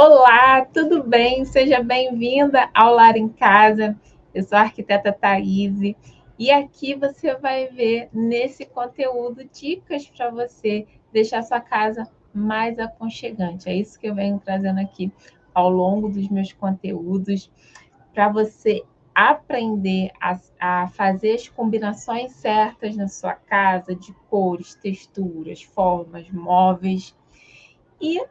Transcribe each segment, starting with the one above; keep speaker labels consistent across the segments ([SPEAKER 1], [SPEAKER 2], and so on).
[SPEAKER 1] Olá, tudo bem? Seja bem-vinda ao Lar em Casa. Eu sou a arquiteta Thaís e aqui você vai ver nesse conteúdo dicas para você deixar sua casa mais aconchegante. É isso que eu venho trazendo aqui ao longo dos meus conteúdos para você aprender a fazer as combinações certas na sua casa de cores, texturas, formas, móveis e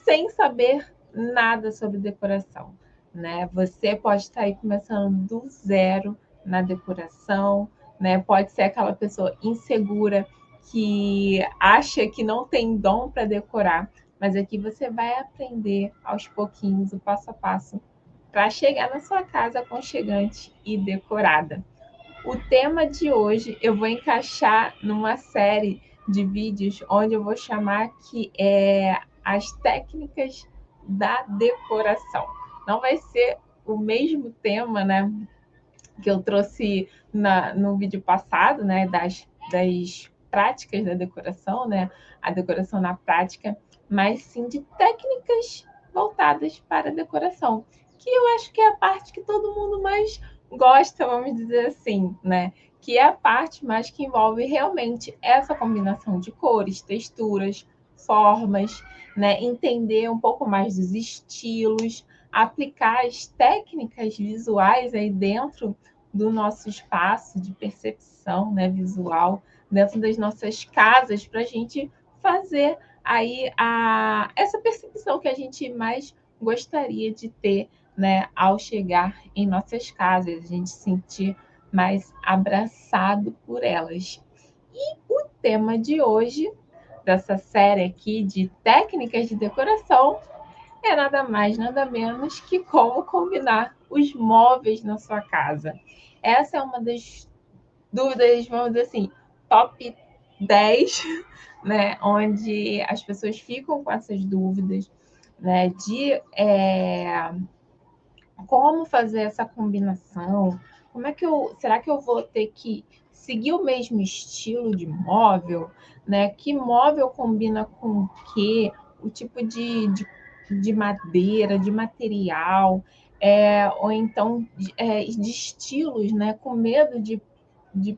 [SPEAKER 1] sem saber nada sobre decoração, né? Você pode estar aí começando do zero na decoração, né? Pode ser aquela pessoa insegura que acha que não tem dom para decorar, mas aqui você vai aprender aos pouquinhos, o passo a passo, para chegar na sua casa aconchegante e decorada. O tema de hoje eu vou encaixar numa série de vídeos onde eu vou chamar que é as técnicas da decoração. Não vai ser o mesmo tema, né, que eu trouxe no vídeo passado, né, das práticas da decoração, né, a decoração na prática, mas sim de técnicas voltadas para a decoração, que eu acho que é a parte que todo mundo mais gosta, vamos dizer assim, né? Que é a parte mais que envolve realmente essa combinação de cores, texturas, formas, né? Entender um pouco mais dos estilos, aplicar as técnicas visuais aí dentro do nosso espaço de percepção, né, visual, dentro das nossas casas, para a gente fazer aí essa percepção que a gente mais gostaria de ter, né, ao chegar em nossas casas, a gente sentir mais abraçado por elas. E o tema de hoje, dessa série aqui de técnicas de decoração, é nada mais, nada menos que como combinar os móveis na sua casa. Essa é uma das dúvidas, vamos dizer assim, top 10, né? Onde as pessoas ficam com essas dúvidas, né? Como fazer essa combinação, como é que será que eu vou ter que seguir o mesmo estilo de móvel, né? Que móvel combina com o quê? O tipo de madeira, de material, ou então de estilos, né? Com medo de, de,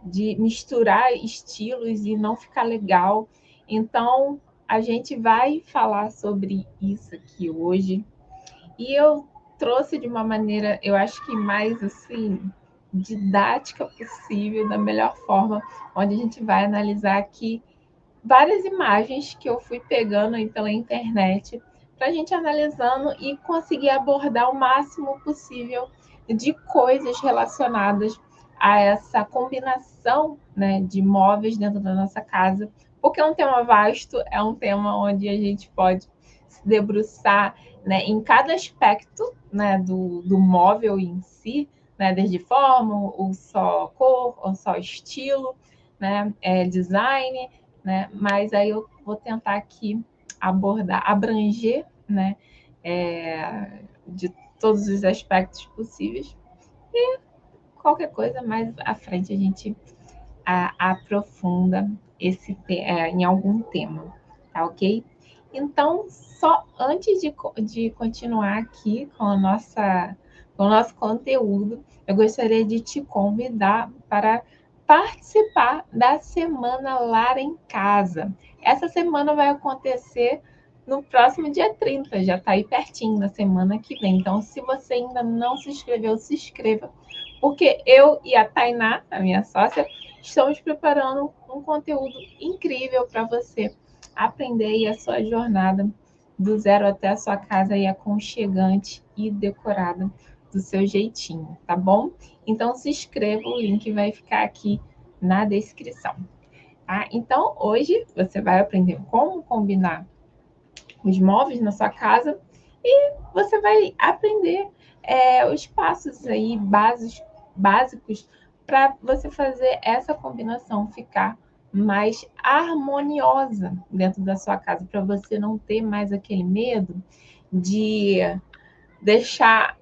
[SPEAKER 1] de misturar estilos e não ficar legal. Então, a gente vai falar sobre isso aqui hoje. E eu trouxe de uma maneira, eu acho que mais assim, didática possível, da melhor forma, onde a gente vai analisar aqui várias imagens que eu fui pegando aí pela internet, para a gente analisando e conseguir abordar o máximo possível de coisas relacionadas a essa combinação, né, de móveis dentro da nossa casa, porque é um tema vasto, é um tema onde a gente pode se debruçar, né, em cada aspecto, né, do móvel em si, né, desde forma, ou só cor, ou só estilo, né, design, né? Mas aí eu vou tentar aqui abordar, abranger, né? De todos os aspectos possíveis. E qualquer coisa mais à frente a gente aprofunda em algum tema, tá ok? Então, só antes de continuar aqui com o nosso conteúdo, eu gostaria de te convidar para participar da Semana Lar em Casa. Essa semana vai acontecer no próximo dia 30, já está aí pertinho, na semana que vem. Então, se você ainda não se inscreveu, se inscreva, porque eu e a Tainá, a minha sócia, estamos preparando um conteúdo incrível para você aprender aí a sua jornada do zero até a sua casa aí aconchegante e decorada do seu jeitinho, tá bom? Então se inscreva, o link vai ficar aqui na descrição. Tá? Então hoje você vai aprender como combinar os móveis na sua casa e você vai aprender os passos aí básicos para você fazer essa combinação ficar mais harmoniosa dentro da sua casa, para você não ter mais aquele medo de deixar.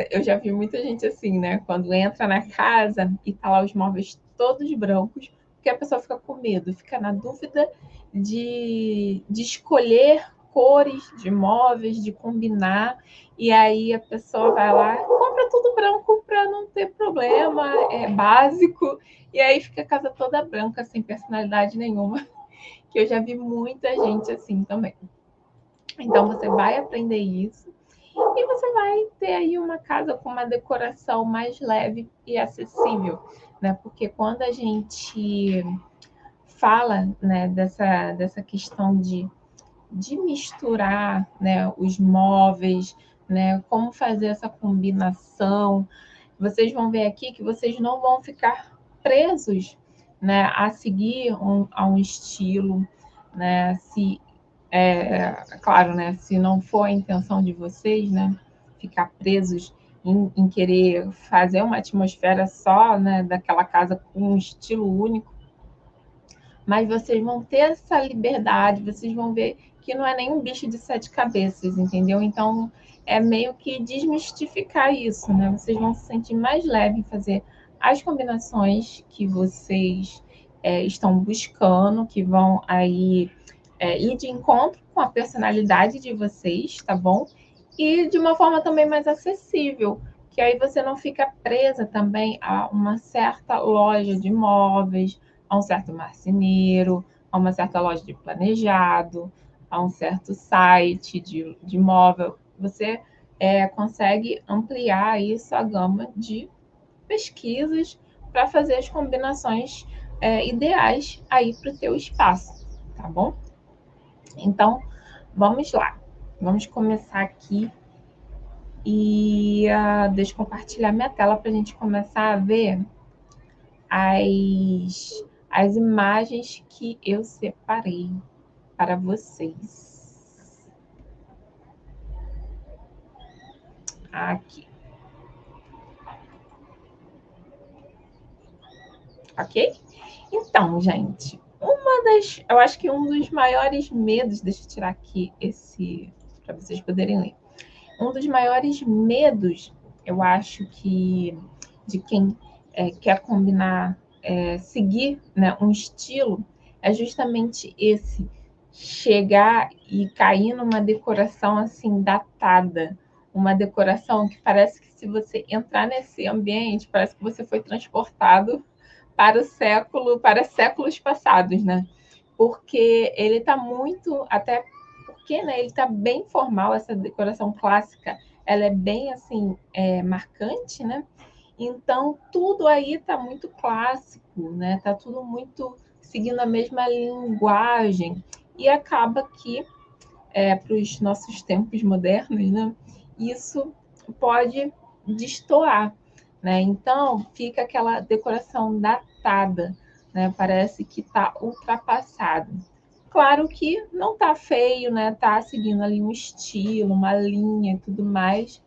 [SPEAKER 1] Eu já vi muita gente assim, né? Quando entra na casa e tá lá os móveis todos brancos, porque a pessoa fica com medo, fica na dúvida de escolher cores de móveis, de combinar, e aí a pessoa vai lá, compra tudo branco para não ter problema, é básico, e aí fica a casa toda branca, sem personalidade nenhuma, que eu já vi muita gente assim também. Então você vai aprender isso e você vai ter aí uma casa com uma decoração mais leve e acessível, né? Porque quando a gente fala, né, dessa questão de misturar, né, os móveis, né, como fazer essa combinação, vocês vão ver aqui que vocês não vão ficar presos, né, a seguir a um estilo, né, se claro, né, se não for a intenção de vocês, né, ficar presos em querer fazer uma atmosfera só, né, daquela casa com um estilo único, mas vocês vão ter essa liberdade, vocês vão ver que não é nenhum bicho de sete cabeças, entendeu? Então, é meio que desmistificar isso, né? Vocês vão se sentir mais leve em fazer as combinações que vocês estão buscando, que vão aí ir de encontro com a personalidade de vocês, tá bom? E de uma forma também mais acessível, que aí você não fica presa também a uma certa loja de móveis, a um certo marceneiro, a uma certa loja de planejado, a um certo site de móvel. Você consegue ampliar aí sua gama de pesquisas para fazer as combinações ideais aí para o teu espaço, tá bom? Então, vamos lá. Vamos começar aqui e deixa eu compartilhar minha tela para a gente começar a ver as imagens que eu separei para vocês. Aqui. Ok? Então, gente, eu acho que um dos maiores medos, deixa eu tirar aqui esse, para vocês poderem ler. Um dos maiores medos, eu acho que de quem quer combinar, seguir, né, um estilo, é justamente esse, chegar e cair numa decoração assim datada, uma decoração que parece que se você entrar nesse ambiente, parece que você foi transportado para séculos passados, né? Porque ele está muito, até porque, né, ele está bem formal, essa decoração clássica, ela é bem assim, marcante, né? Então tudo aí está muito clássico, né? Tá tudo muito seguindo a mesma linguagem e acaba que para os nossos tempos modernos, né? Isso pode destoar, né? Então fica aquela decoração datada, né? Parece que está ultrapassado. Claro que não está feio, né? Tá seguindo ali um estilo, uma linha e tudo mais,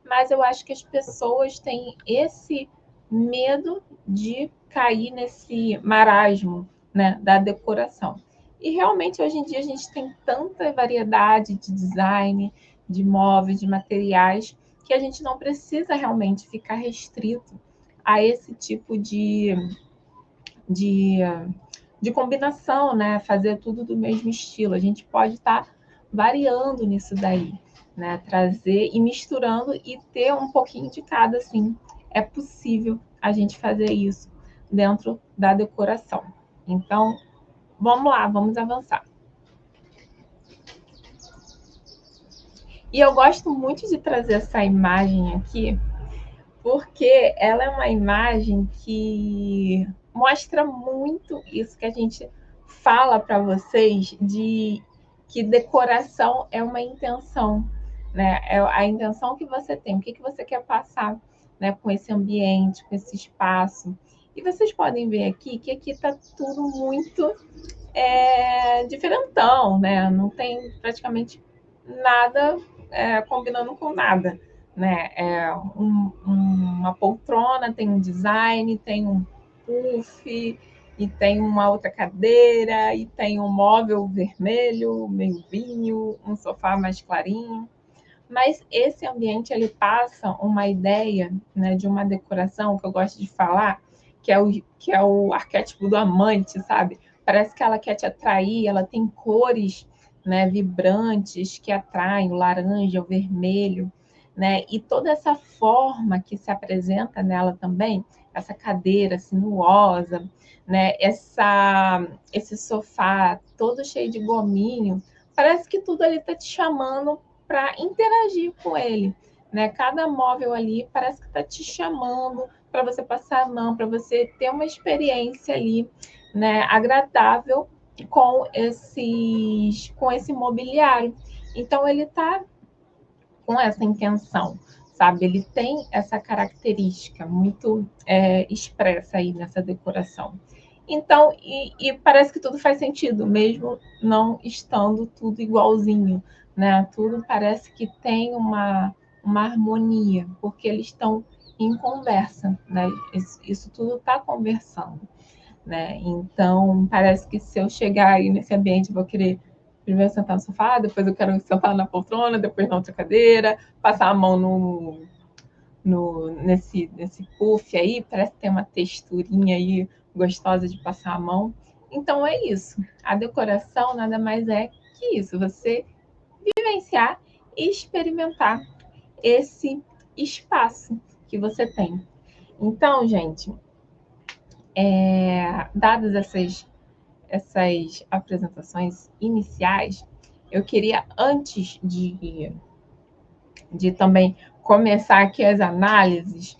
[SPEAKER 1] mas eu acho que as pessoas têm esse medo de cair nesse marasmo, né, da decoração. E realmente hoje em dia a gente tem tanta variedade de design, de móveis, de materiais, que a gente não precisa realmente ficar restrito a esse tipo de, de combinação, né? Fazer tudo do mesmo estilo. A gente pode estar variando nisso daí, né? Trazer e misturando e ter um pouquinho de cada, assim. É possível a gente fazer isso dentro da decoração. Então, vamos lá, vamos avançar. E eu gosto muito de trazer essa imagem aqui, porque ela é uma imagem que mostra muito isso que a gente fala para vocês de que decoração é uma intenção, né? É a intenção que você tem, o que você quer passar, né, com esse ambiente, com esse espaço. E vocês podem ver aqui que aqui está tudo muito diferentão, né? Não tem praticamente nada combinando com nada, né? Uma poltrona tem um design, tem um puff, e tem uma outra cadeira, e tem um móvel vermelho, meio vinho, um sofá mais clarinho. Mas esse ambiente ele passa uma ideia, né, de uma decoração que eu gosto de falar, que é o arquétipo do amante, sabe? Parece que ela quer te atrair, ela tem cores, né, vibrantes que atraem, o laranja, o vermelho, né? E toda essa forma que se apresenta nela também, essa cadeira sinuosa, né? Esse sofá todo cheio de gominho, parece que tudo ali está te chamando para interagir com ele, né? Cada móvel ali parece que está te chamando para você passar a mão, para você ter uma experiência ali, né, agradável com esse mobiliário. Então ele está com essa intenção, sabe? Ele tem essa característica muito expressa aí nessa decoração. Então, e parece que tudo faz sentido, mesmo não estando tudo igualzinho, né? Tudo parece que tem uma harmonia, porque eles estão em conversa, né? Isso tudo está conversando, né? Então, parece que se eu chegar aí nesse ambiente, eu vou querer primeiro sentar no sofá, depois eu quero sentar na poltrona, depois na outra cadeira, passar a mão nesse puff aí, parece que tem uma texturinha aí gostosa de passar a mão. Então é isso. A decoração nada mais é que isso, você vivenciar e experimentar esse espaço que você tem. Então, gente, dadas essas apresentações iniciais, eu queria, antes de também começar aqui as análises,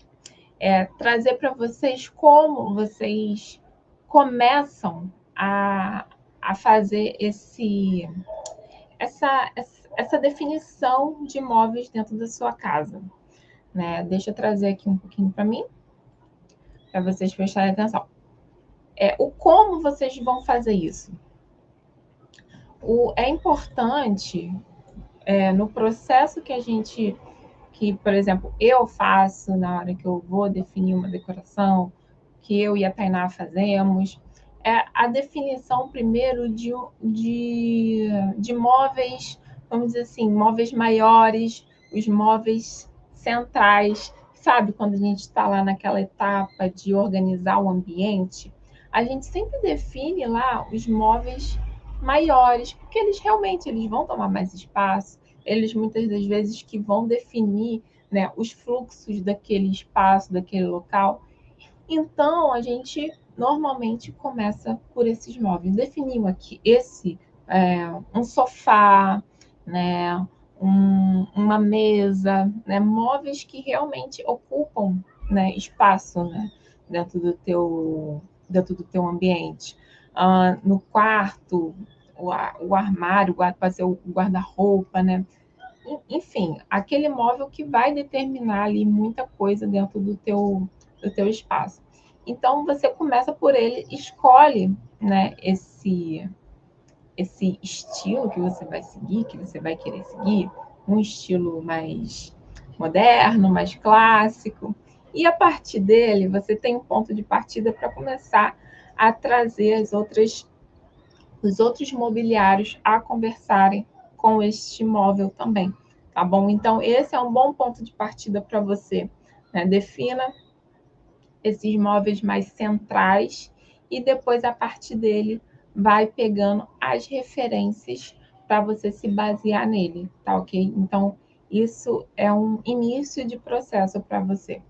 [SPEAKER 1] trazer para vocês como vocês começam a fazer essa definição de imóveis dentro da sua casa, né? Deixa eu trazer aqui um pouquinho para mim, para vocês prestarem atenção. O como vocês vão fazer isso? É importante no processo que, por exemplo, eu faço na hora que eu vou definir uma decoração, que eu e a Tainá fazemos, é a definição primeiro de móveis, vamos dizer assim, móveis maiores, os móveis centrais. Sabe, quando a gente está lá naquela etapa de organizar o ambiente, a gente sempre define lá os móveis maiores, porque eles vão tomar mais espaço, eles muitas das vezes que vão definir, né, os fluxos daquele espaço, daquele local. Então, a gente normalmente começa por esses móveis. Definiu aqui um sofá, né, uma mesa, né, móveis que realmente ocupam, né, espaço, né, dentro dentro do teu ambiente. No quarto, o armário, pode ser o guarda-roupa, né? Enfim, aquele móvel que vai determinar ali muita coisa dentro do teu espaço. Então, você começa por ele, escolhe, né, esse estilo que você vai seguir, que você vai querer seguir, um estilo mais moderno, mais clássico. E a partir dele, você tem um ponto de partida para começar a trazer os outros mobiliários a conversarem com este móvel também, tá bom? Então, esse é um bom ponto de partida para você, né? Defina esses móveis mais centrais e depois, a partir dele, vai pegando as referências para você se basear nele, tá ok? Então, isso é um início de processo para você,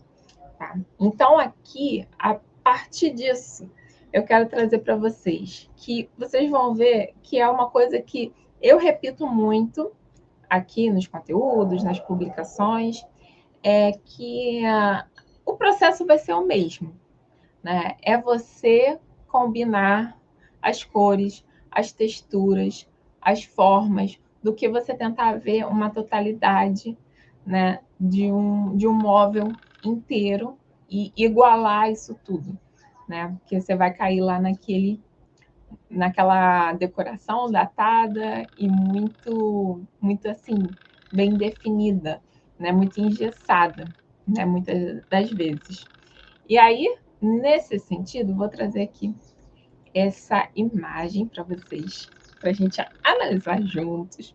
[SPEAKER 1] tá? Então, aqui, a partir disso, eu quero trazer para vocês que vocês vão ver que é uma coisa que eu repito muito aqui nos conteúdos, nas publicações, é que o processo vai ser o mesmo, né? É você combinar as cores, as texturas, as formas, do que você tentar ver uma totalidade, né, de um móvel inteiro e igualar isso tudo, né? Porque você vai cair lá naquela decoração datada e muito assim, bem definida, né? Muito engessada, né? Muitas das vezes. E aí, nesse sentido, vou trazer aqui essa imagem para vocês, para a gente analisar juntos.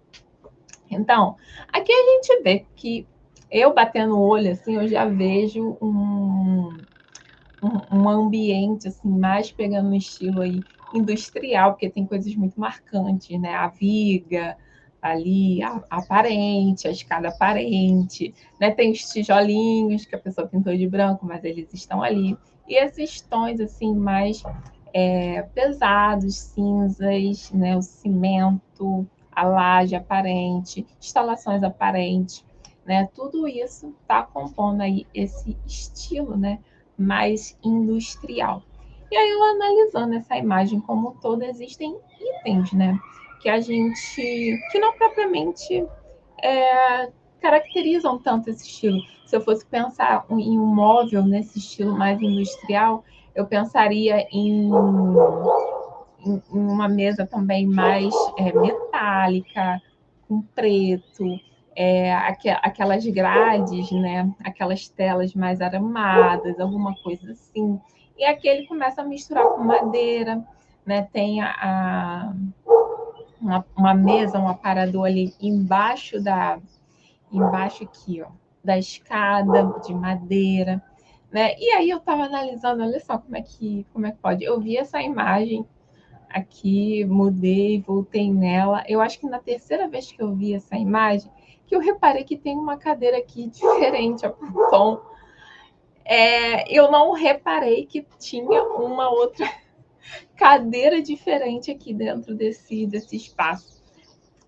[SPEAKER 1] Então, aqui a gente vê que eu batendo o olho, assim, eu já vejo um ambiente, assim, mais pegando no estilo aí industrial, porque tem coisas muito marcantes, né? A viga ali, a aparente, a escada aparente, né? Tem os tijolinhos que a pessoa pintou de branco, mas eles estão ali. E esses tons assim mais pesados, cinzas, né? O cimento, a laje aparente, instalações aparentes, né? Tudo isso está compondo aí esse estilo, né? Mais industrial. E aí eu analisando essa imagem como um todo, existem itens, né? Que não propriamente caracterizam tanto esse estilo. Se eu fosse pensar em um móvel nesse estilo mais industrial, eu pensaria em uma mesa também mais metálica, com preto, aquelas grades, né? Aquelas telas mais aramadas, alguma coisa assim. E aqui ele começa a misturar com madeira, né? Tem uma mesa, um aparador ali embaixo aqui, ó, da escada de madeira, né? E aí eu estava analisando, olha só como é que pode. Eu vi essa imagem aqui, mudei, voltei nela. Eu acho que na terceira vez que eu vi essa imagem, que eu reparei que tem uma cadeira aqui diferente, ó, pro tom. Eu não reparei que tinha uma outra cadeira diferente aqui dentro desse espaço.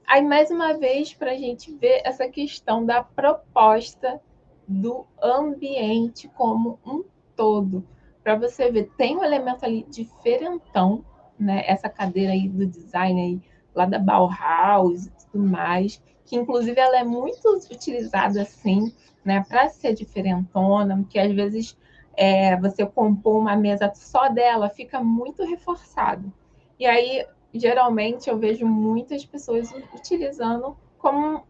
[SPEAKER 1] Aí, mais uma vez, para a gente ver essa questão da proposta do ambiente como um todo. Para você ver, tem um elemento ali diferentão, né? Essa cadeira aí do design aí, lá da Bauhaus e tudo mais, que inclusive ela é muito utilizada assim, né? Para ser diferentona, que às vezes você compor uma mesa só dela, fica muito reforçado. E aí geralmente eu vejo muitas pessoas utilizando como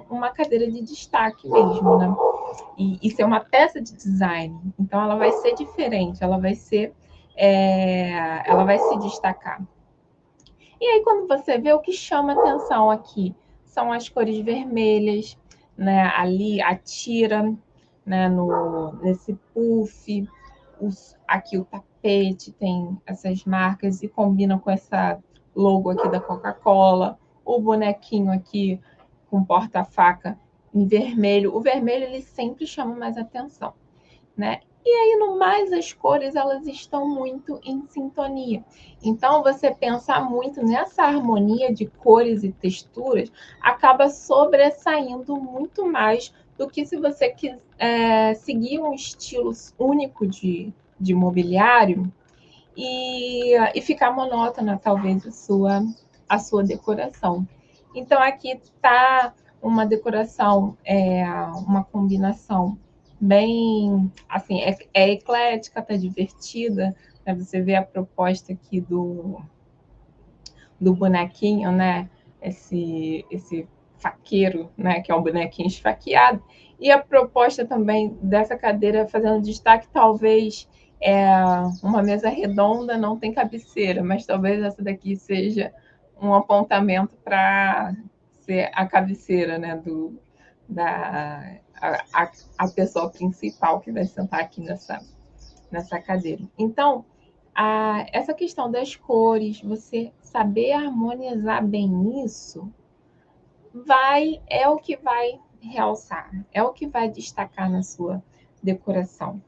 [SPEAKER 1] uma cadeira de destaque mesmo, né? E ser uma peça de design. Então ela vai ser diferente, ela vai se destacar. E aí quando você vê o que chama atenção aqui são as cores vermelhas, né? Ali a tira, né? Nesse puff, aqui o tapete tem essas marcas e combina com essa logo aqui da Coca-Cola, o bonequinho aqui com porta-faca em vermelho. O vermelho ele sempre chama mais atenção, né? E aí, no mais, as cores elas estão muito em sintonia. Então, você pensar muito nessa harmonia de cores e texturas acaba sobressaindo muito mais do que se você seguir um estilo único de mobiliário e ficar monótona, talvez, a sua decoração. Então, aqui está uma decoração, uma combinação bem, assim, eclética, tá divertida, né? Você vê a proposta aqui do bonequinho, né? Esse faqueiro, né? Que é um bonequinho esfaqueado. E a proposta também dessa cadeira fazendo destaque, talvez uma mesa redonda não tem cabeceira, mas talvez essa daqui seja um apontamento para ser a cabeceira, né? A pessoa principal que vai sentar aqui nessa cadeira. Então, essa questão das cores, você saber harmonizar bem isso, é o que vai realçar, é o que vai destacar na sua decoração,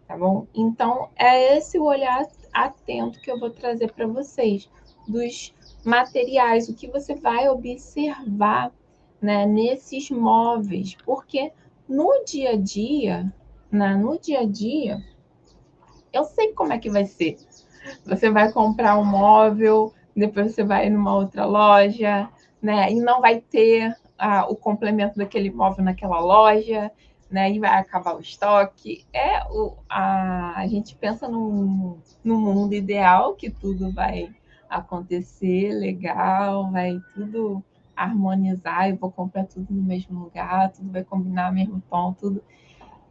[SPEAKER 1] tá bom? Então, é esse o olhar atento que eu vou trazer para vocês, dos materiais, o que você vai observar, né, nesses móveis, porque no dia a dia, né, eu sei como é que vai ser. Você vai comprar um móvel, depois você vai numa outra loja, né? E não vai ter o complemento daquele móvel naquela loja, né? E vai acabar o estoque. A gente pensa num mundo ideal que tudo vai acontecer legal, vai tudo harmonizar, eu vou comprar tudo no mesmo lugar, tudo vai combinar o mesmo tom, tudo.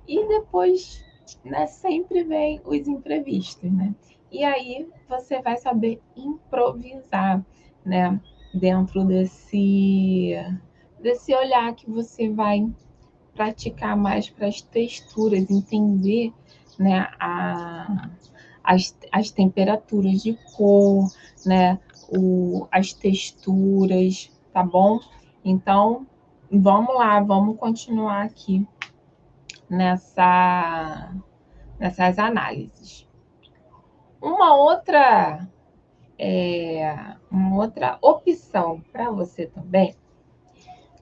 [SPEAKER 1] E depois, né, sempre vem os imprevistos, né? E aí você vai saber improvisar, né? Dentro desse olhar que você vai praticar mais para as texturas, entender, né, as temperaturas de cor, né? As texturas, tá bom? Então, vamos lá, vamos continuar aqui nessas análises. Uma outra opção para você também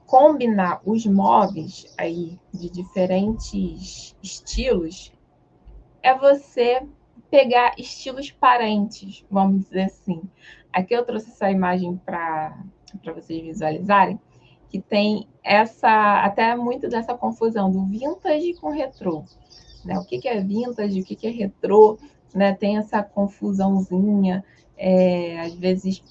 [SPEAKER 1] combinar os móveis aí de diferentes estilos é você pegar estilos parentes, vamos dizer assim. Aqui eu trouxe essa imagem para vocês visualizarem, que tem até muito dessa confusão do vintage com retrô. Né? O que é vintage, o que é retrô, né? Tem essa confusãozinha, às vezes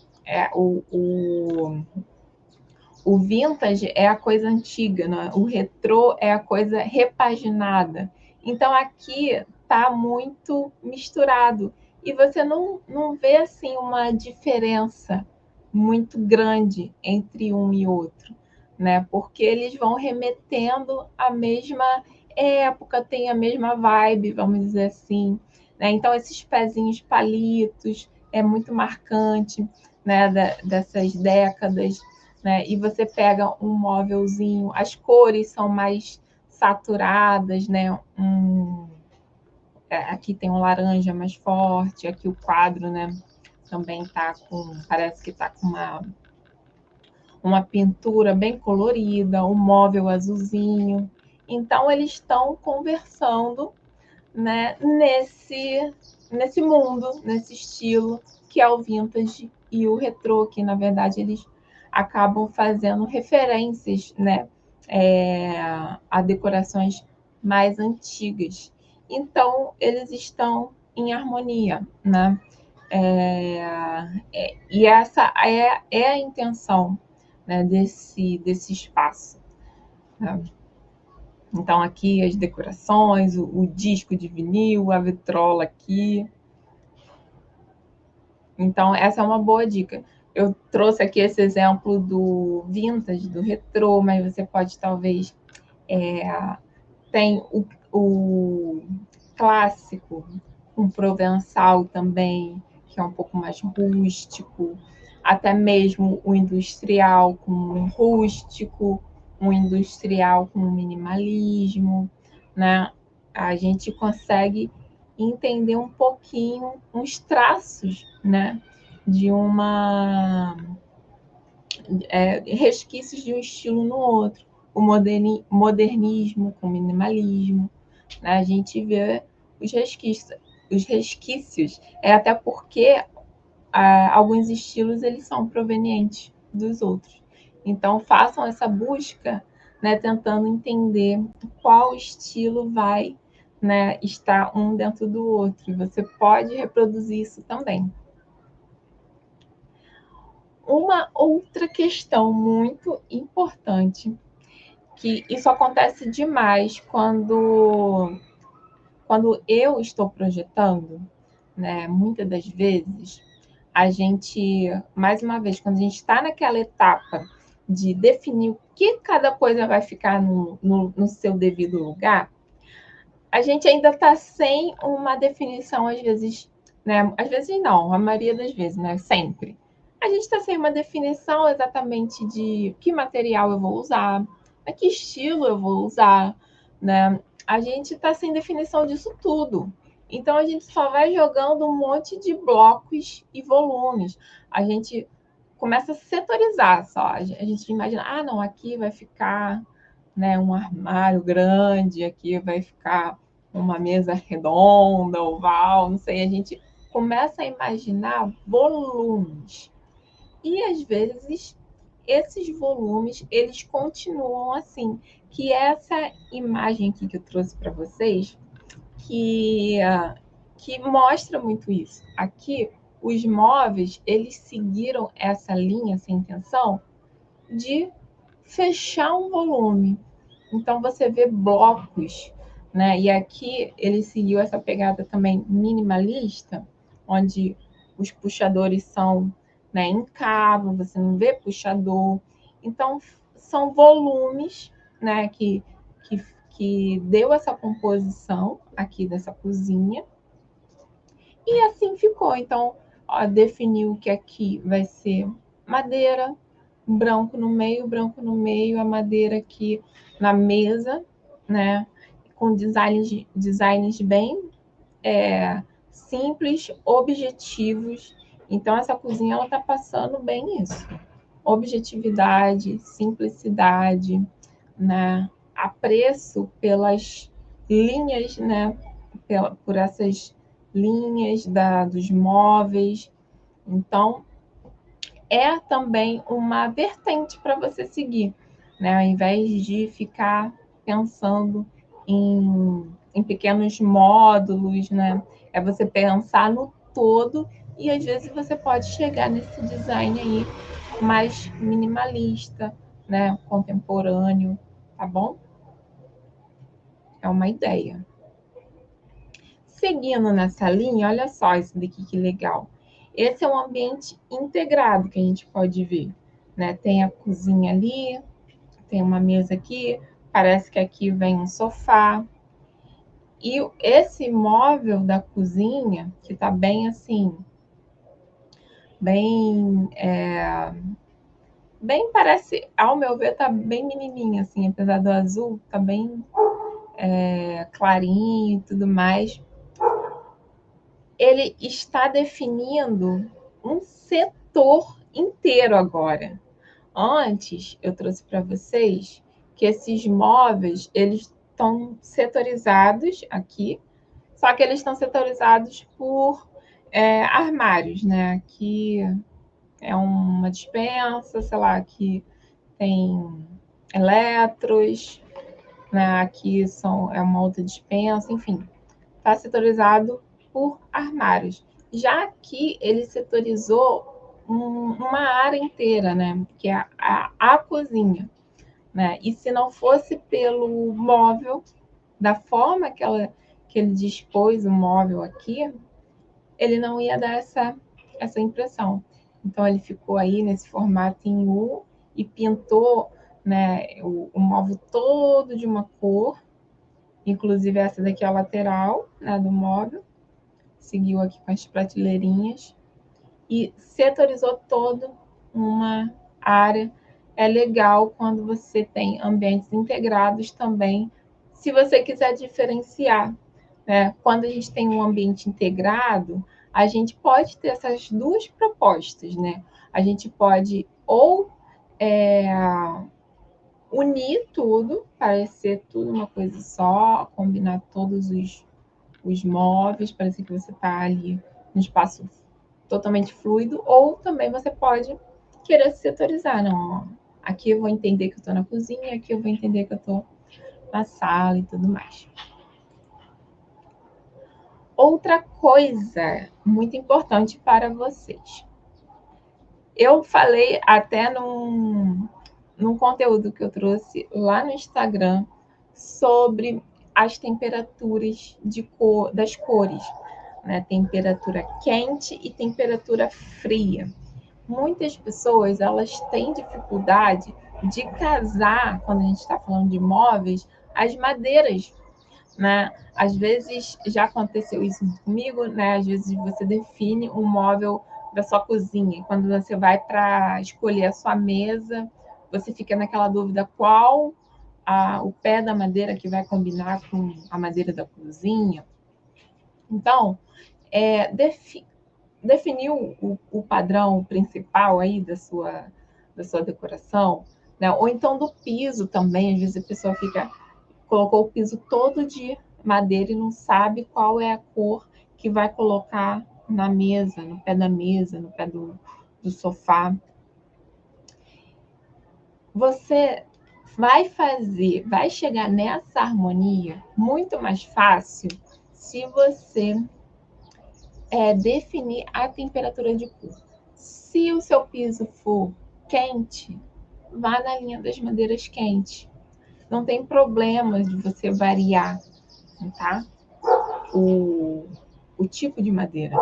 [SPEAKER 1] o vintage é a coisa antiga, né? O retrô é a coisa repaginada. Então aqui está muito misturado e você não vê assim uma diferença muito grande entre um e outro, né? Porque eles vão remetendo à mesma época, tem a mesma vibe, vamos dizer assim, né? Então esses pezinhos palitos é muito marcante, né? Dessas décadas, né? E você pega um móvelzinho, as cores são mais saturadas, né? Aqui tem um laranja mais forte, aqui o quadro, né? Também tá parece que tá com uma pintura bem colorida, um móvel azulzinho. Então eles estão conversando, né? Nesse mundo, nesse estilo que é o vintage e o retrô, que na verdade eles acabam fazendo referências, né, a decorações mais antigas. Então, eles estão em harmonia, né? E essa é a intenção, né, desse espaço. Né? Então, aqui as decorações, o disco de vinil, a vitrola aqui. Então, essa é uma boa dica. Eu trouxe aqui esse exemplo do vintage, do retrô, mas você pode talvez tem o clássico, um provençal também, que é um pouco mais rústico, até mesmo o industrial com um rústico, um industrial com um minimalismo, né? A gente consegue entender um pouquinho uns traços, né? De resquícios de um estilo no outro. O modernismo com minimalismo, né? A gente vê os resquícios, até porque alguns estilos eles são provenientes dos outros. Então façam essa busca, né, tentando entender qual estilo vai, né, estar um dentro do outro. E você pode reproduzir isso também. Uma outra questão muito importante, que isso acontece demais quando eu estou projetando, né? Muitas das vezes, a gente, mais uma vez, quando a gente está naquela etapa de definir o que cada coisa vai ficar no seu devido lugar, a gente ainda está sem uma definição, às vezes, né? Às vezes não, a maioria das vezes, né? Sempre. A gente está sem uma definição exatamente de que material eu vou usar, que estilo eu vou usar, né? A gente está sem definição disso tudo. Então a gente só vai jogando um monte de blocos e volumes. A gente começa a setorizar só. A gente imagina, não, aqui vai ficar, né, um armário grande, aqui vai ficar uma mesa redonda, oval, não sei. A gente começa a imaginar volumes. E às vezes esses volumes eles continuam assim, que essa imagem aqui que eu trouxe para vocês, que mostra muito isso. Aqui os móveis eles seguiram essa linha, essa intenção de fechar um volume. Então você vê blocos, né? E aqui ele seguiu essa pegada também minimalista, onde os puxadores são, né, em cabo, você não vê puxador. Então são volumes, né, que deu essa composição aqui dessa cozinha, E assim ficou. Então, ó, definiu que aqui vai ser madeira, branco no meio, a madeira aqui na mesa, né? Com designs bem simples, objetivos. Então, essa cozinha ela está passando bem isso. Objetividade, simplicidade, né? Apreço pelas linhas, né? Por essas linhas dos móveis. Então, é também uma vertente para você seguir, né? Ao invés de ficar pensando em pequenos módulos, né? É você pensar no todo e às vezes você pode chegar nesse design aí mais minimalista, né? Contemporâneo, tá bom? É uma ideia. Seguindo nessa linha, olha só isso daqui que legal. Esse é um ambiente integrado que a gente pode ver, né? Tem a cozinha ali, tem uma mesa aqui, parece que aqui vem um sofá. E esse móvel da cozinha, que tá bem assim, bem, bem parece, ao meu ver, tá bem menininho assim, apesar do azul, tá bem clarinho e tudo mais. Ele está definindo um setor inteiro agora. Antes, eu trouxe para vocês que esses móveis, eles estão setorizados aqui, só que eles estão setorizados por armários, né? Aqui é uma despensa, sei lá, aqui tem eletros, né? Aqui é uma outra despensa, enfim. Está setorizado por armários. Já aqui ele setorizou uma área inteira, né? Que é a cozinha. Né? E se não fosse pelo móvel, da forma que ele dispôs o móvel aqui, ele não ia dar essa impressão. Então ele ficou aí nesse formato em U e pintou, né, o móvel todo de uma cor, inclusive essa daqui é a lateral, né, do móvel, seguiu aqui com as prateleirinhas e setorizou todo uma área. É legal quando você tem ambientes integrados também, se você quiser diferenciar, né? Quando a gente tem um ambiente integrado, a gente pode ter essas duas propostas, né? A gente pode ou unir tudo, parecer tudo uma coisa só, combinar todos os móveis, parecer que você está ali no espaço totalmente fluido, ou também você pode querer se setorizar, não, aqui eu vou entender que eu estou na cozinha, aqui eu vou entender que eu estou na sala e tudo mais. Outra coisa muito importante para vocês. Eu falei até num conteúdo que eu trouxe lá no Instagram sobre as temperaturas das cores, né? Temperatura quente e temperatura fria. Muitas pessoas elas têm dificuldade de casar, quando a gente está falando de móveis, as madeiras, né? Às vezes já aconteceu isso comigo, né? Às vezes você define um móvel da sua cozinha, quando você vai para escolher a sua mesa, você fica naquela dúvida qual o pé da madeira que vai combinar com a madeira da cozinha. Então, definir o padrão principal aí da sua decoração, né? Ou então do piso também, às vezes a pessoa colocou o piso todo de madeira e não sabe qual é a cor que vai colocar na mesa, no pé da mesa, no pé do sofá. Você vai chegar nessa harmonia muito mais fácil se você definir a temperatura de cor. Se o seu piso for quente, vá na linha das madeiras quentes. Não tem problema de você variar, tá? O tipo de madeira.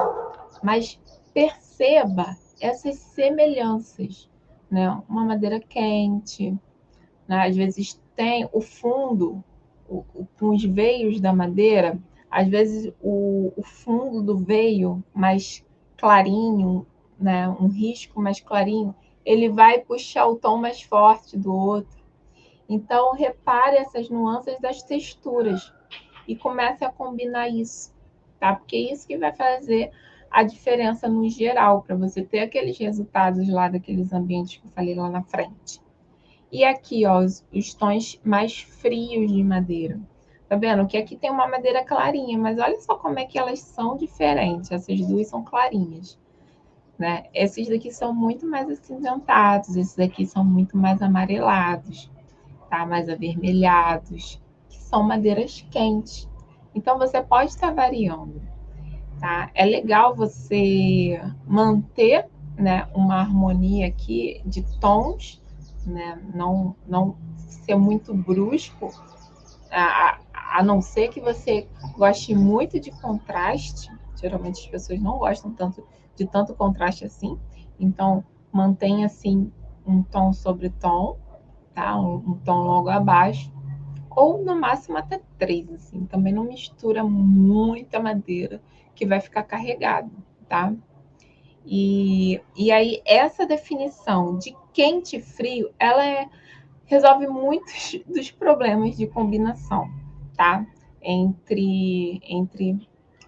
[SPEAKER 1] Mas perceba essas semelhanças, né? Uma madeira quente, né? Às vezes tem o fundo, com os veios da madeira, Às vezes o fundo do veio mais clarinho, né, um risco mais clarinho, ele vai puxar o tom mais forte do outro. Então, repare essas nuances das texturas e comece a combinar isso, tá? Porque é isso que vai fazer a diferença no geral, para você ter aqueles resultados lá daqueles ambientes que eu falei lá na frente. E aqui, ó, os tons mais frios de madeira. Tá vendo? Que aqui tem uma madeira clarinha, mas olha só como é que elas são diferentes. Essas duas são clarinhas, né? Esses daqui são muito mais acinzentados, esses daqui são muito mais amarelados, tá? Mais avermelhados, que são madeiras quentes. Então você pode estar variando, tá? É legal você manter, né, uma harmonia aqui de tons, né? Não ser muito brusco, a não ser que você goste muito de contraste. Geralmente as pessoas não gostam tanto de tanto contraste assim. Então mantenha assim um tom sobre tom, tá? Um tom logo abaixo, ou no máximo até 3, assim. Também não mistura muita madeira, que vai ficar carregado, tá? E aí, essa definição de quente e frio, resolve muitos dos problemas de combinação, tá? Entre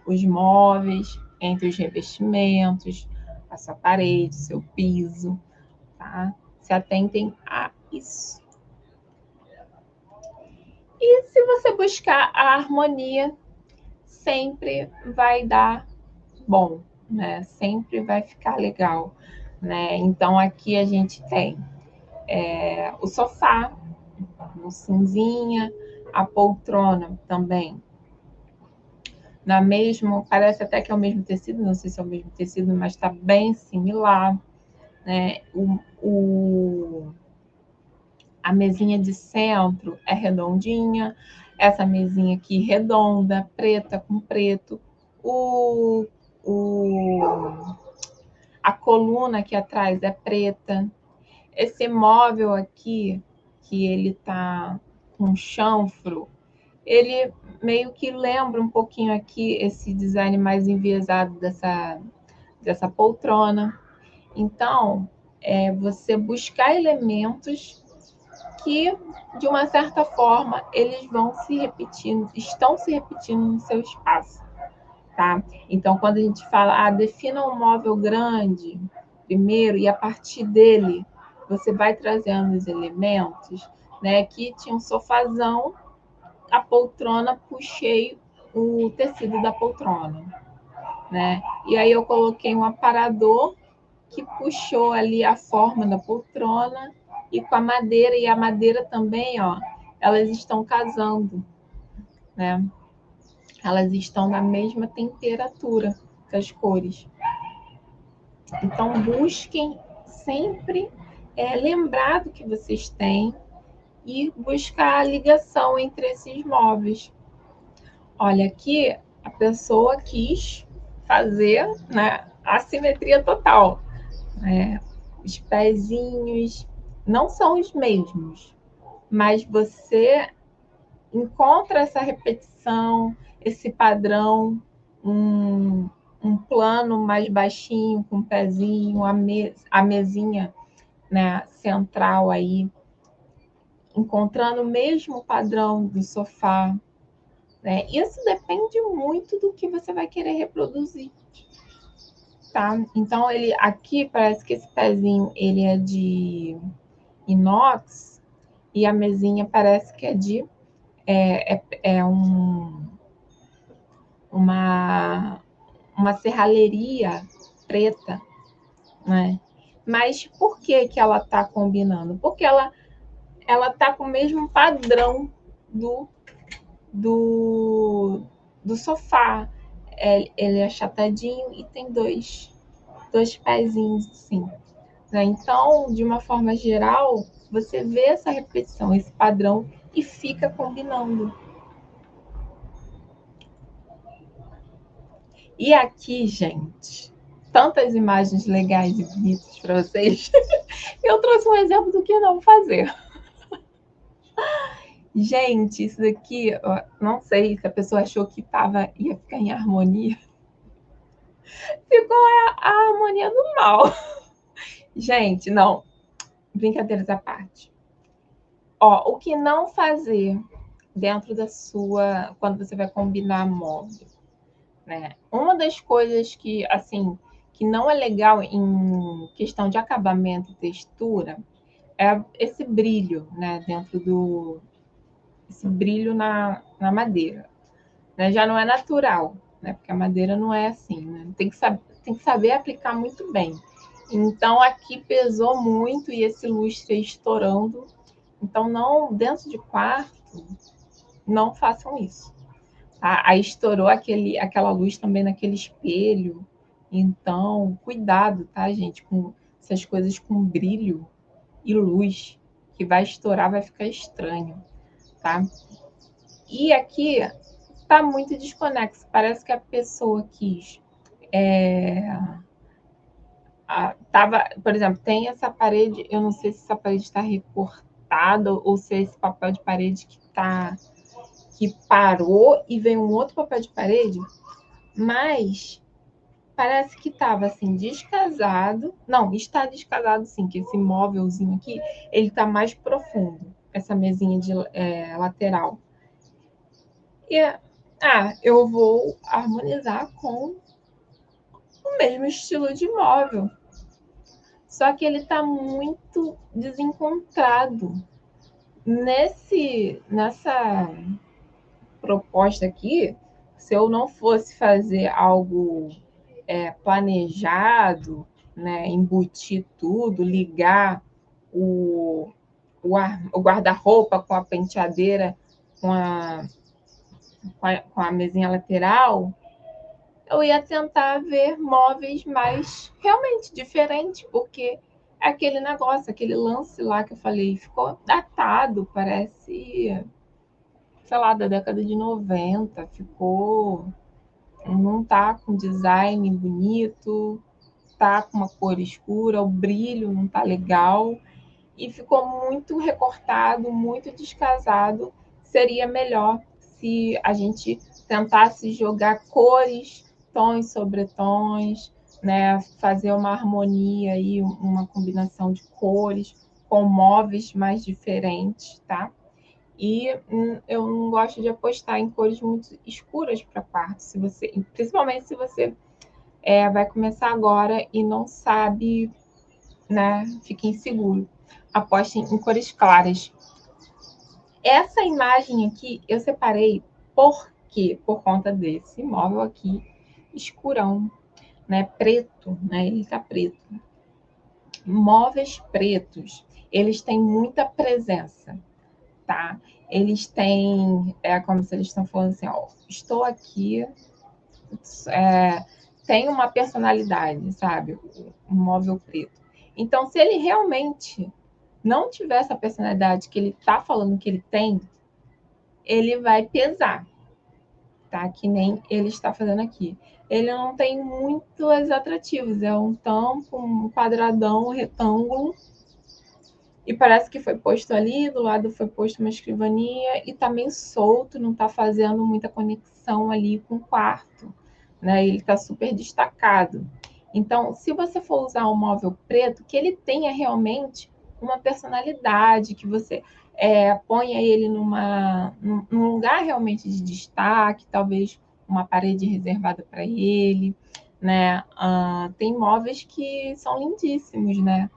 [SPEAKER 1] os móveis, entre os revestimentos, a sua parede, seu piso, tá? Se atentem a isso. E se você buscar a harmonia, sempre vai dar bom, né? Sempre vai ficar legal, né? Então aqui a gente tem o sofá, no cinzinha, a poltrona também. Na mesma, parece até que é o mesmo tecido, não sei se é o mesmo tecido, mas está bem similar, né? A mesinha de centro é redondinha, essa mesinha aqui redonda, preta com preto, o, o, a coluna aqui atrás é preta. Esse móvel aqui, que ele tá com chanfro, ele meio que lembra um pouquinho aqui esse design mais enviesado dessa poltrona. Então, você buscar elementos que, de uma certa forma, eles vão se repetindo, estão se repetindo no seu espaço, tá? Então, quando a gente fala, defina um móvel grande primeiro, e a partir dele você vai trazendo os elementos, né? Aqui tinha um sofazão, a poltrona, puxei o tecido da poltrona, né? E aí eu coloquei um aparador que puxou ali a forma da poltrona, e com a madeira, e a madeira também, ó, elas estão casando, né? Elas estão na mesma temperatura das cores. Então, busquem sempre lembrar do que vocês têm e buscar a ligação entre esses móveis. Olha, aqui a pessoa quis fazer, né, a simetria total. Os pezinhos não são os mesmos, mas você encontra essa repetição, esse padrão, um plano mais baixinho, com o pezinho, a mesinha, né, central aí, encontrando o mesmo padrão do sofá, né? Isso depende muito do que você vai querer reproduzir, tá? Então, ele aqui parece que esse pezinho ele é de inox, e a mesinha parece que é de uma serralheria preta, né? Mas por que que ela está combinando? Porque ela tá com o mesmo padrão do sofá. Ele é achatadinho e tem dois pezinhos assim, né? Então, de uma forma geral, você vê essa repetição, esse padrão, e fica combinando. E aqui, gente, tantas imagens legais e bonitas para vocês, eu trouxe um exemplo do que não fazer. Gente, isso daqui, ó, não sei se a pessoa achou que ia ficar em harmonia. Ficou a harmonia do mal. Gente, não. Brincadeiras à parte. Ó, o que não fazer dentro da sua... Quando você vai combinar móvel, né? Uma das coisas que, assim, que não é legal em questão de acabamento e textura é esse brilho, né? Dentro do... Esse brilho na madeira. Né? Já não é natural, né? Porque a madeira não é assim, né? Tem que saber aplicar muito bem. Então aqui pesou muito e esse lustre estourando. Então não, dentro de quarto, não façam isso. Tá? Aí estourou aquela luz também naquele espelho. Então, cuidado, tá, gente, com essas coisas com brilho e luz, que vai estourar, vai ficar estranho, tá? E aqui tá muito desconexo. Parece que a pessoa quis. Por exemplo, tem essa parede, eu não sei se essa parede está recortada ou se é esse papel de parede que parou e veio um outro papel de parede, mas parece que estava assim descasado. Não, está descasado sim, que esse móvelzinho aqui, ele está mais profundo, essa mesinha de lateral. E eu vou harmonizar com o mesmo estilo de móvel. Só que ele está muito desencontrado. Nessa proposta aqui, se eu não fosse fazer algo planejado, né, embutir tudo, ligar o, o guarda-roupa com a penteadeira, com com a mesinha lateral, eu ia tentar ver móveis mais realmente diferentes, porque é aquele negócio, aquele lance lá que eu falei, ficou datado, parece, sei lá, da década de 90, ficou, não tá com design bonito, tá com uma cor escura, o brilho não tá legal, e ficou muito recortado, muito descasado. Seria melhor se a gente tentasse jogar cores, tons sobre tons, né? Fazer uma harmonia aí, uma combinação de cores com móveis mais diferentes, tá? E eu não gosto de apostar em cores muito escuras para quarto, principalmente se você vai começar agora e não sabe, né? Fica inseguro. Aposte em cores claras. Essa imagem aqui eu separei por quê? Por conta desse móvel aqui escurão, né? Preto, né? Ele tá preto. Móveis pretos, eles têm muita presença, tá? Eles têm, como se eles estão falando assim, ó, estou aqui, tem uma personalidade, sabe? Um móvel preto. Então, se ele realmente não tiver essa personalidade que ele está falando que ele tem, ele vai pesar, tá? Que nem ele está fazendo aqui. Ele não tem muitos atrativos, é um tampo, um quadradão, um retângulo, e parece que foi posto ali, do lado foi posto uma escrivaninha, e tá meio solto, não tá fazendo muita conexão ali com o quarto, né? Ele tá super destacado. Então, se você for usar um móvel preto, que ele tenha realmente uma personalidade, que você ponha ele num lugar realmente de destaque, talvez uma parede reservada para ele, né? Tem móveis que são lindíssimos, né?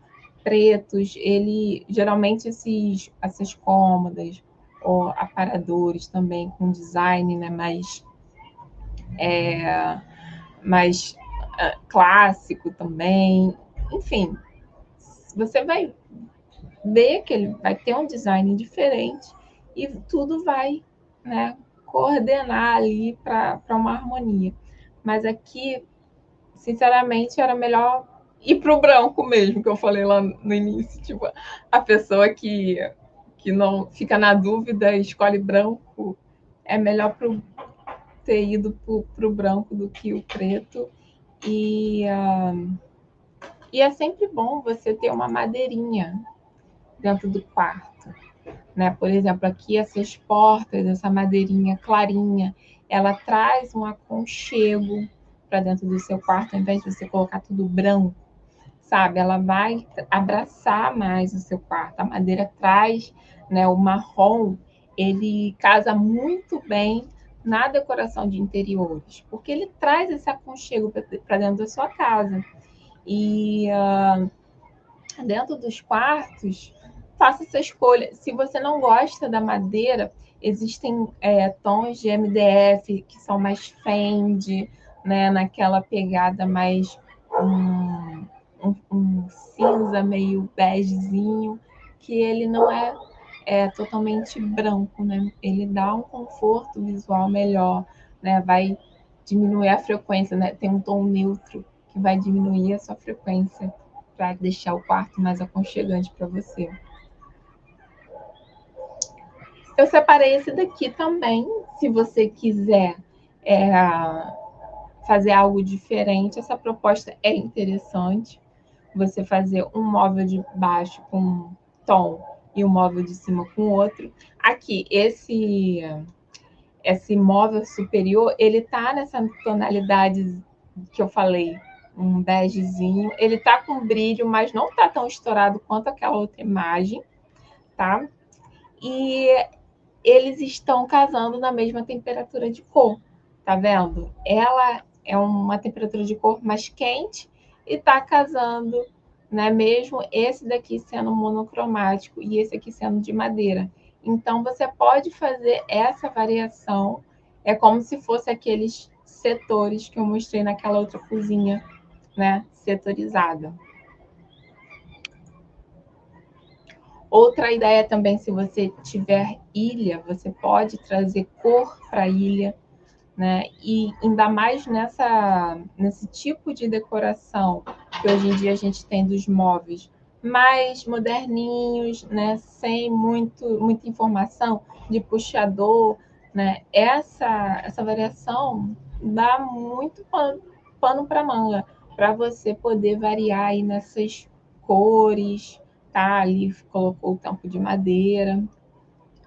[SPEAKER 1] Pretos, ele geralmente essas cômodas ou aparadores também com design, né, mais clássico também. Enfim, você vai ver que ele vai ter um design diferente e tudo vai, né, coordenar ali para uma harmonia. Mas aqui, sinceramente, era melhor ir para o branco mesmo, que eu falei lá no início. Tipo, a pessoa que não fica na dúvida, escolhe branco, é melhor ter ido para o branco do que o preto. E é sempre bom você ter uma madeirinha dentro do quarto, né? Por exemplo, aqui essas portas, essa madeirinha clarinha, ela traz um aconchego para dentro do seu quarto, ao invés de você colocar tudo branco, sabe? Ela vai abraçar mais o seu quarto. A madeira traz, né, o marrom, ele casa muito bem na decoração de interiores, porque ele traz esse aconchego para dentro da sua casa. E dentro dos quartos, faça essa escolha. Se você não gosta da madeira, existem tons de MDF que são mais Fendi, né, naquela pegada mais um cinza meio begezinho, que ele não é totalmente branco, né? Ele dá um conforto visual melhor, né? Vai diminuir a frequência, né? Tem um tom neutro que vai diminuir a sua frequência para deixar o quarto mais aconchegante para você. Eu separei esse daqui também, se você quiser fazer algo diferente, essa proposta é interessante. Você fazer um móvel de baixo com um tom e um móvel de cima com outro. Aqui, esse móvel superior, ele tá nessa tonalidade que eu falei, um begezinho. Ele tá com brilho, mas não tá tão estourado quanto aquela outra imagem, tá? E eles estão casando na mesma temperatura de cor, tá vendo? Ela é uma temperatura de cor mais quente e tá casando, né? Mesmo esse daqui sendo monocromático e esse aqui sendo de madeira. Então você pode fazer essa variação, é como se fosse aqueles setores que eu mostrei naquela outra cozinha, né? Setorizada. Outra ideia também, se você tiver ilha, você pode trazer cor para a ilha, né? E ainda mais nesse tipo de decoração que hoje em dia a gente tem dos móveis mais moderninhos, né? Sem muita informação de puxador, né? Essa variação dá muito pano para manga para você poder variar aí nessas cores, tá? Ali colocou o tampo de madeira,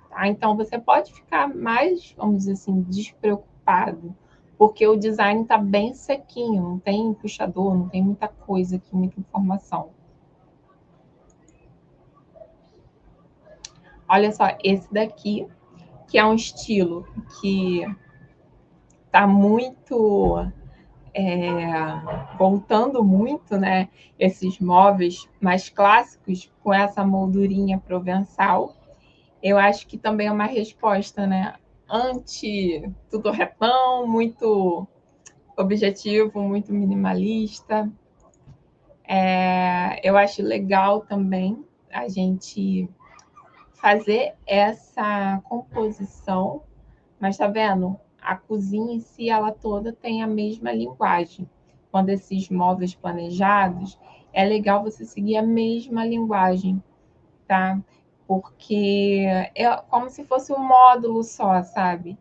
[SPEAKER 1] tá? Então você pode ficar mais, vamos dizer assim, despreocupado, porque o design está bem sequinho, não tem puxador, não tem muita coisa aqui, muita informação. Olha só, esse daqui, que é um estilo que está muito voltando muito, né? Esses móveis mais clássicos com essa moldurinha provençal. Eu acho que também é uma resposta, né? Anti tudo retão, muito objetivo, muito minimalista. Eu acho legal também a gente fazer essa composição, mas tá vendo? A cozinha em si, ela toda tem a mesma linguagem. Quando esses móveis planejados, é legal você seguir a mesma linguagem, tá? Porque é como se fosse um módulo só, sabe?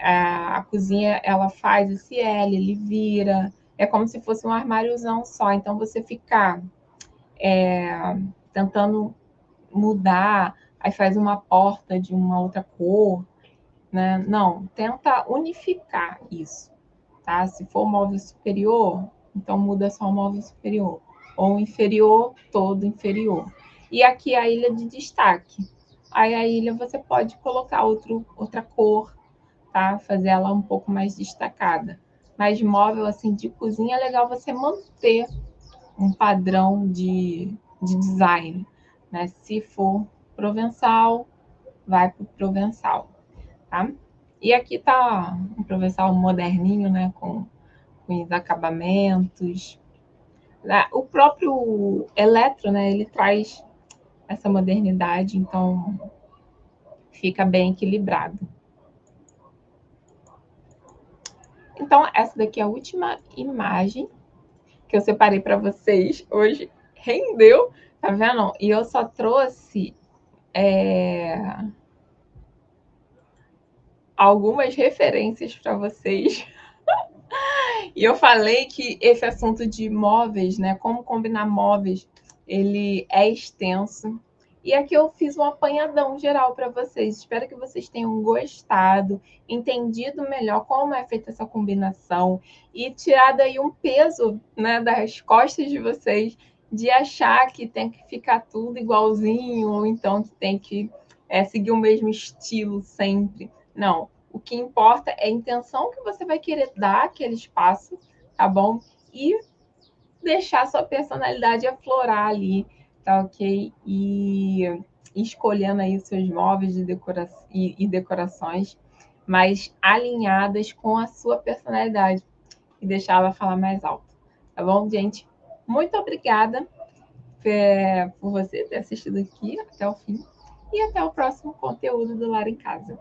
[SPEAKER 1] A cozinha, ela faz esse L, ele vira, é como se fosse um armáriozão só. Então, você ficar tentando mudar, aí faz uma porta de uma outra cor, né? Não, tenta unificar isso, tá? Se for móvel superior, então muda só o móvel superior. Ou inferior, todo inferior. E aqui a ilha de destaque. Aí a ilha você pode colocar outra cor, tá? Fazer ela um pouco mais destacada. Mas móvel assim de cozinha é legal você manter um padrão de design, né? Se for provençal, vai para o provençal, tá? E aqui tá um provençal moderninho, né? Com os acabamentos. O próprio eletro, né? Ele traz essa modernidade, então fica bem equilibrado. Então, essa daqui é a última imagem que eu separei para vocês hoje. Rendeu, tá vendo? E eu só trouxe algumas referências para vocês. E eu falei que esse assunto de móveis, né? Como combinar móveis, ele é extenso. E aqui eu fiz um apanhadão geral para vocês. Espero que vocês tenham gostado, entendido melhor como é feita essa combinação e tirado aí um peso, né, das costas de vocês de achar que tem que ficar tudo igualzinho ou então que tem que seguir o mesmo estilo sempre. Não. O que importa é a intenção que você vai querer dar àquele espaço, tá bom? E deixar sua personalidade aflorar ali, tá ok? E escolhendo aí os seus móveis de e decorações mais alinhadas com a sua personalidade e deixar ela falar mais alto, tá bom, gente? Muito obrigada por você ter assistido aqui até o fim e até o próximo conteúdo do Lar em Casa.